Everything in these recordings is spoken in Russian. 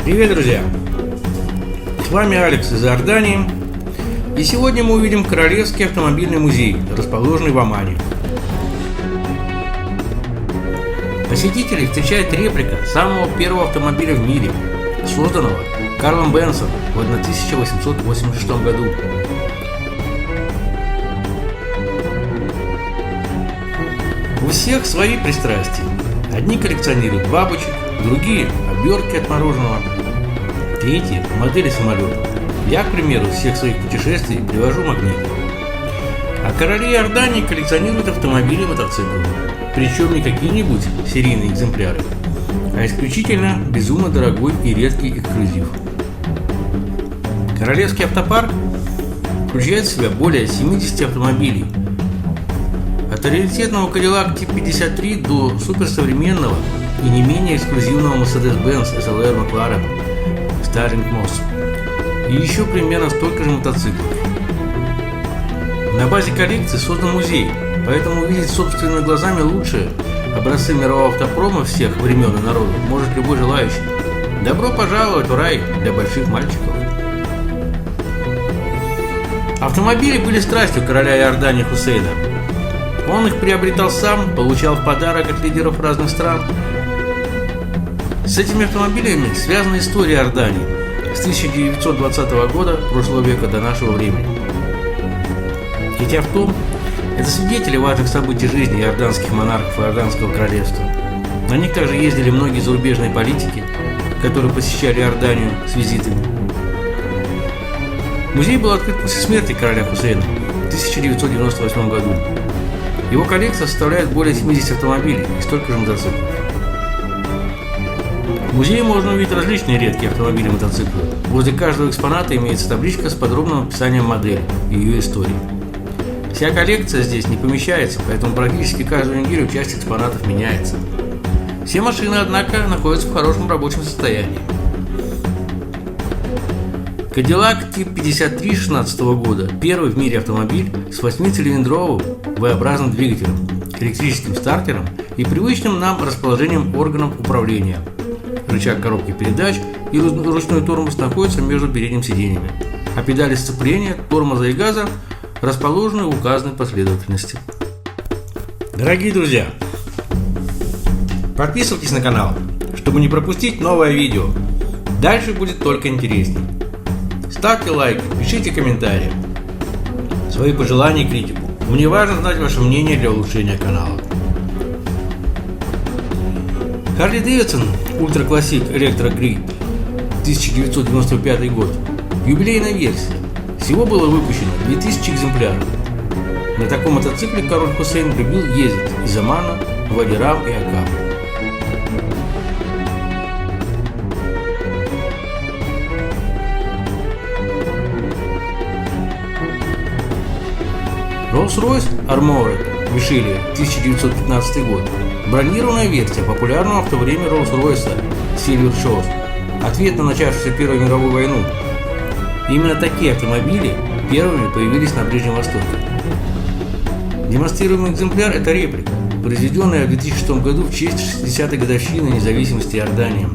Привет, друзья! С вами Алекс из Иордании. И сегодня мы увидим Королевский автомобильный музей, расположенный в Омане. Посетителей встречает реплика самого первого автомобиля в мире, созданного Карлом Бенцем в 1886 году. У всех свои пристрастия. Одни коллекционируют бабочек, другие – обертки от мороженого, третьи – модели самолетов. Я, к примеру, из всех своих путешествий привожу магниты. А короли Иордании коллекционируют автомобили и мотоциклы. Причем не какие-нибудь серийные экземпляры, а исключительно безумно дорогой и редкий эксклюзив. Королевский автопарк включает в себя более 70 автомобилей. От раритетного Cadillac T53 до суперсовременного и не менее эксклюзивного Mercedes-Benz SLR McLaren Starring Moss. И еще примерно столько же мотоциклов. На базе коллекции создан музей, поэтому увидеть собственными глазами лучшие образцы мирового автопрома всех времен и народов может любой желающий. Добро пожаловать в рай для больших мальчиков. Автомобили были страстью короля Иордании Хусейна. Он их приобретал сам, получал в подарок от лидеров разных стран. С этими автомобилями связана история Иордании с 1920 года прошлого века до нашего времени. Эти авто – это свидетели важных событий жизни иорданских монархов и Иорданского королевства. На них также ездили многие зарубежные политики, которые посещали Иорданию с визитами. Музей был открыт после смерти короля Хусейна в 1998 году. Его коллекция составляет более 70 автомобилей и столько же мотоциклов. В музее можно увидеть различные редкие автомобили и мотоциклы. Возле каждого экспоната имеется табличка с подробным описанием модели и ее истории. Вся коллекция здесь не помещается, поэтому практически каждую неделю часть экспонатов меняется. Все машины, однако, находятся в хорошем рабочем состоянии. Cadillac T53 2016 года – первый в мире автомобиль с 8-цилиндровым V-образным двигателем, электрическим стартером и привычным нам расположением органов управления. Рычаг коробки передач и ручной тормоз находятся между передними сиденьями, а педали сцепления, тормоза и газа расположены в указанной последовательности. Дорогие друзья, подписывайтесь на канал, чтобы не пропустить новое видео. Дальше будет только интересней. Ставьте лайк, пишите комментарии, свои пожелания и критику. Мне важно знать ваше мнение для улучшения канала. Harley Davidson Ultra Classic Electra Grid 1995 год. Юбилейная версия. Всего было выпущено 2000 экземпляров. На таком мотоцикле король Хусейн любил ездить из Омана в Вади-Рам и Акаб. Rolls-Royce Armoured Michelin 1915 год. Бронированная версия популярного в то время Rolls-Royce Silver Shoes. Ответ на начавшуюся Первую мировую войну. Именно такие автомобили первыми появились на Ближнем Востоке. Демонстрируемый экземпляр – это реплика, произведенная в 2006 году в честь 60-й годовщины независимости Иордании.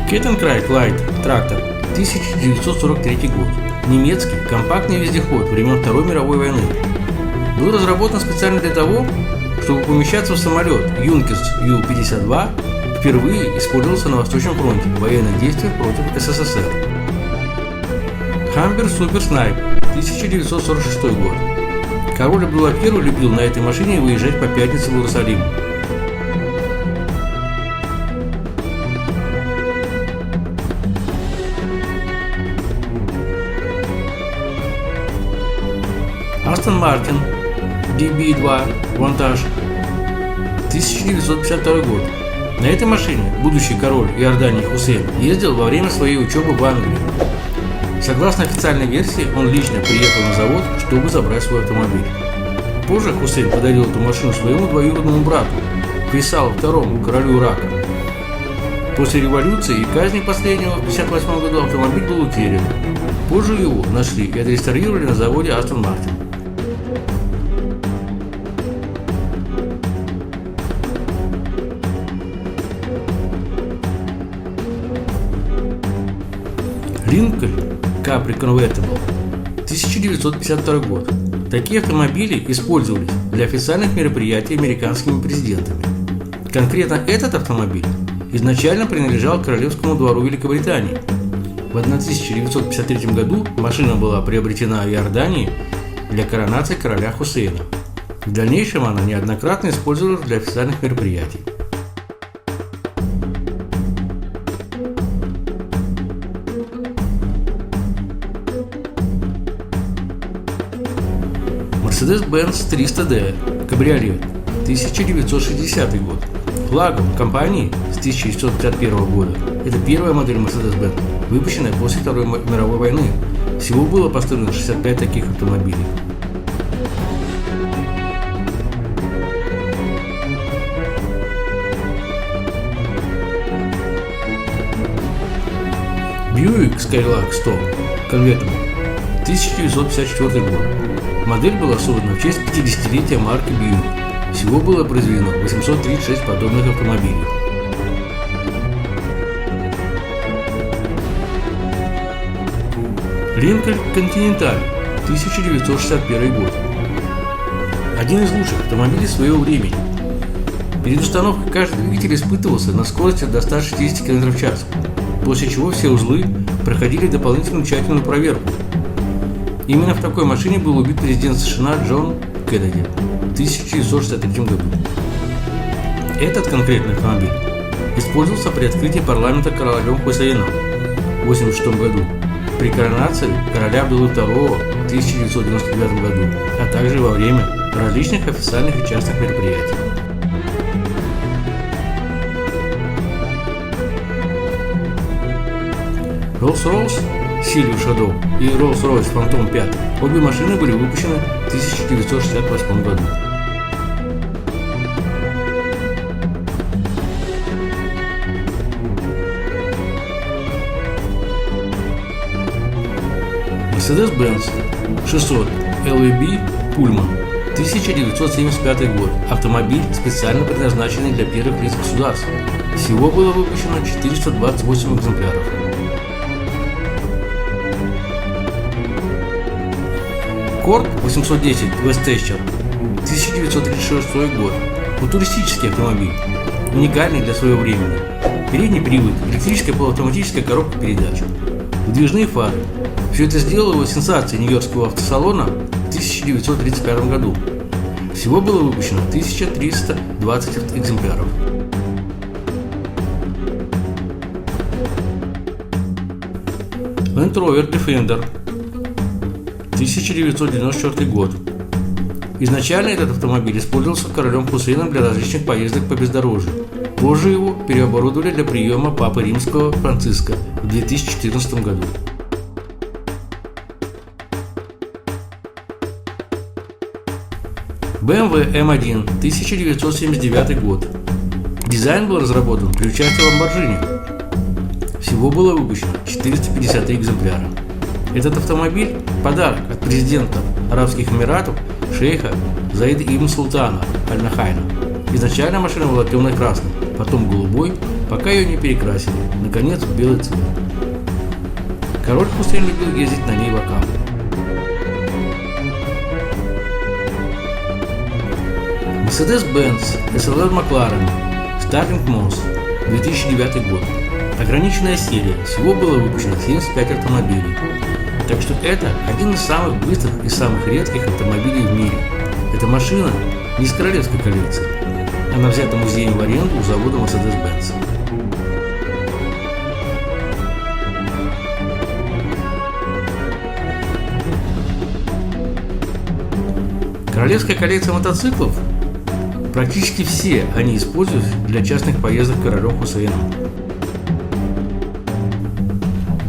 Kettenkreuth Light трактор 1943 год. Немецкий компактный вездеход времен Второй мировой войны. Был разработан специально для того, чтобы помещаться в самолет Юнкерс Ю-52, впервые использовался на Восточном фронте в военных действиях против СССР. Humber Super Snipe 1946 год. Король Абдулла I любил на этой машине выезжать по пятнице в Иерусалим. Aston Martin DB2 Vantage 1952 год. На этой машине будущий король Иордании Хусейн ездил во время своей учебы в Англии. Согласно официальной версии, он лично приехал на завод, чтобы забрать свой автомобиль. Позже Хусейн подарил эту машину своему двоюродному брату, Фейсалу II, королю Ирака. После революции и казни последнего в 1958 году автомобиль был утерян. Позже его нашли и отреставрировали на заводе Aston Martin. Lincoln Capri Convertible, 1952 год. Такие автомобили использовались для официальных мероприятий американскими президентами. Конкретно этот автомобиль изначально принадлежал Королевскому двору Великобритании. В 1953 году машина была приобретена в Иордании для коронации короля Хусейна. В дальнейшем она неоднократно использовалась для официальных мероприятий. Mercedes-Benz 300D кабриолет, 1960 год. Флагом компании с 1951 года. Это первая модель Mercedes-Benz, выпущенная после Второй мировой войны. Всего было построено 65 таких автомобилей. Buick Skylark 100 Convertible, 1954 год. Модель была создана в честь 50-летия марки Buick. Всего было произведено 836 подобных автомобилей. Lincoln Continental, 1961 год. Один из лучших автомобилей своего времени. Перед установкой каждый двигатель испытывался на скорости до 160 км в час, после чего все узлы проходили дополнительную тщательную проверку. Именно в такой машине был убит президент США Джон Кеннеди в 1963 году. Этот конкретный автомобиль использовался при открытии парламента королем Хусейном в 1986 году, при коронации короля Абдуллы II в 1999 году, а также во время различных официальных и частных мероприятий. Rolls-Royce Silver Shadow и Rolls-Royce Phantom 5. Обе машины были выпущены в 1968 году. Mercedes-Benz 600 LEB Pullman, 1975 год. Автомобиль, специально предназначенный для первых лиц государств. Всего было выпущено 428 экземпляров. Cord 810 Westchester, 1936 год. Футуристический автомобиль, уникальный для своего времени. Передний привод, электрическая полуавтоматическая коробка передач, выдвижные фары. Все это сделало его сенсацией нью-йоркского автосалона в 1935 году. Всего было выпущено 1320 экземпляров. Land Rover Defender, 1994 год. Изначально этот автомобиль использовался королем Хусейном для различных поездок по бездорожью. Позже его переоборудовали для приема Папы Римского Франциска в 2014 году. BMW M1, 1979 год. Дизайн был разработан при участии Lamborghini. Всего было выпущено 450 экземпляров. Этот автомобиль – подарок от президента Арабских Эмиратов шейха Заида ибн Султана Аль-Нахайна. Изначально машина была темно-красной, потом голубой, пока ее не перекрасили, наконец в белый цвет. Король Хусейн любил ездить на ней вокал. Mercedes-Benz SLR McLaren Starting Moss, 2009 год. Ограниченная серия, всего было выпущено 75 автомобилей. Так что это один из самых быстрых и самых редких автомобилей в мире. Эта машина не из королевской коллекции. Она взята музеем в аренду у завода Mercedes-Benz. Королевская коллекция мотоциклов. Практически все они используются для частных поездок королем Хусейном.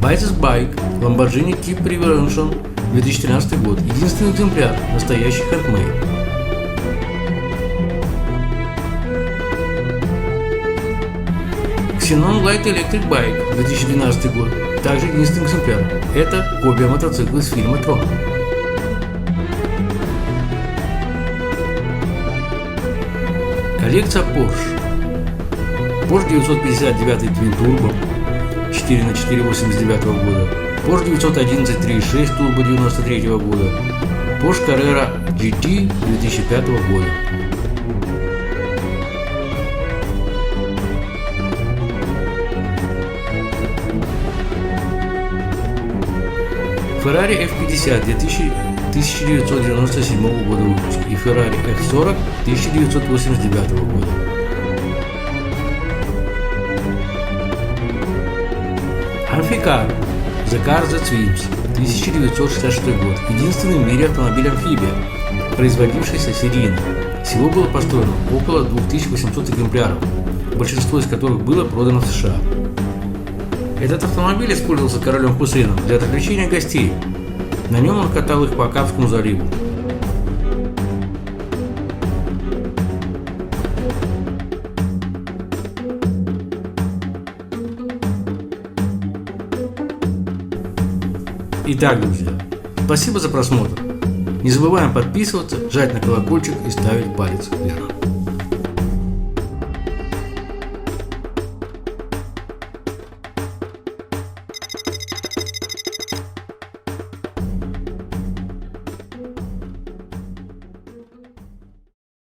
Bites Bike Lamborghini Keep Prevention, 2013 год. Единственный экземпляр, настоящий handmade. Xenon Light Electric Bike, 2012 год. Также единственный экземпляр. Это копия мотоцикла из фильма «Трон». Коллекция Porsche. Porsche 959 Twin Turbo 4х4 89 года. Porsche 911 3.6 турбо 93 года, Porsche Carrera GT 2005 года. Ferrari F50 1997 года выпуска и Ferrari F40 1989 года. Амфикар The Car That Swims 1966 год. Единственный в мире автомобиль-амфибия, производившийся серийно. Всего было построено около 2800 экземпляров, большинство из которых было продано в США. Этот автомобиль использовался королем Хусейном для развлечения гостей. На нем он катал их по Акапскому заливу. Итак, друзья, спасибо за просмотр. Не забываем подписываться, жать на колокольчик и ставить палец вверх.